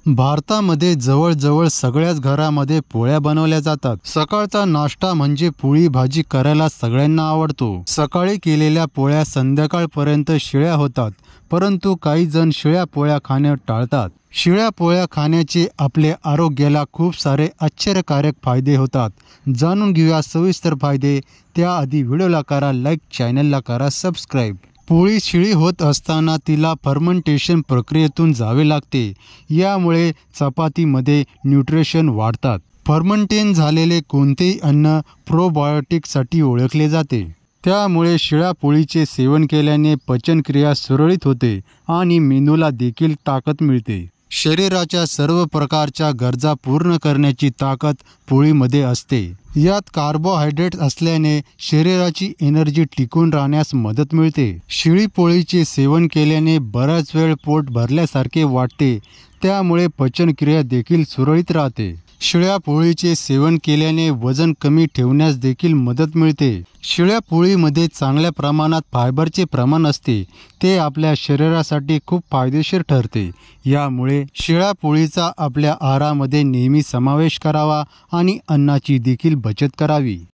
भारतामध्ये जवळजवळ सगळ्याच घरामध्ये पोळ्या बनवल्या जातात। सकाळचा नाश्ता म्हणजे पोळी भाजी करायला सगळ्यांना आवडतो। सकाळी केलेल्या पोळ्या संध्याकाळपर्यंत शिळ्या होतात, परंतु काही जण शिळ्या पोळ्या खाणे टाळतात। शिळ्या पोळ्या खाण्याचे आपले आरोग्याला खूप सारे आश्चर्यकारक फायदे होतात। जाणून घेऊया सविस्तर फायदे। त्याआधी व्हिडिओला करा लाईक, चॅनलला करा सबस्क्राईब। पोळी शिळी होत असताना तिला फर्मेंटेशन प्रक्रियेतून जावे लागते। यामुळे चपातीमध्ये न्यूट्रिशन वाढतात। फर्मेंटेन झालेले कोणतेही अन्न प्रोबायोटिकसाठी ओळखले जाते। त्यामुळे शिळ्या पोळीचे सेवन केल्याने पचनक्रिया सुरळीत होते आणि मेंदूला देखील ताकद मिळते। शरीराच्या सर्व प्रकारच्या गरजा पूर्ण करण्याची ताकद पोळीमध्ये असते। यात कार्बोहायड्रेट असल्याने शरीराची एनर्जी टिकून राहण्यास मदत मिळते। शिळी पोळीचे सेवन केल्याने बराच वेळ पोट भरल्यासारखे वाटते, त्यामुळे पचनक्रिया देखील सुरळीत राहते। शिळ्या पोळीचे सेवन केल्याने वजन कमी ठेवण्यास देखील मदत मिळते। शिळ्या पोळीमध्ये चांगल्या प्रमाणात फायबरचे प्रमाण असते, ते आपल्या शरीरासाठी खूप फायदेशीर ठरते। यामुळे शिळ्या पोळीचा आपल्या आहारामध्ये नेहमी समावेश करावा आणि अन्नाची देखील बचत करावी।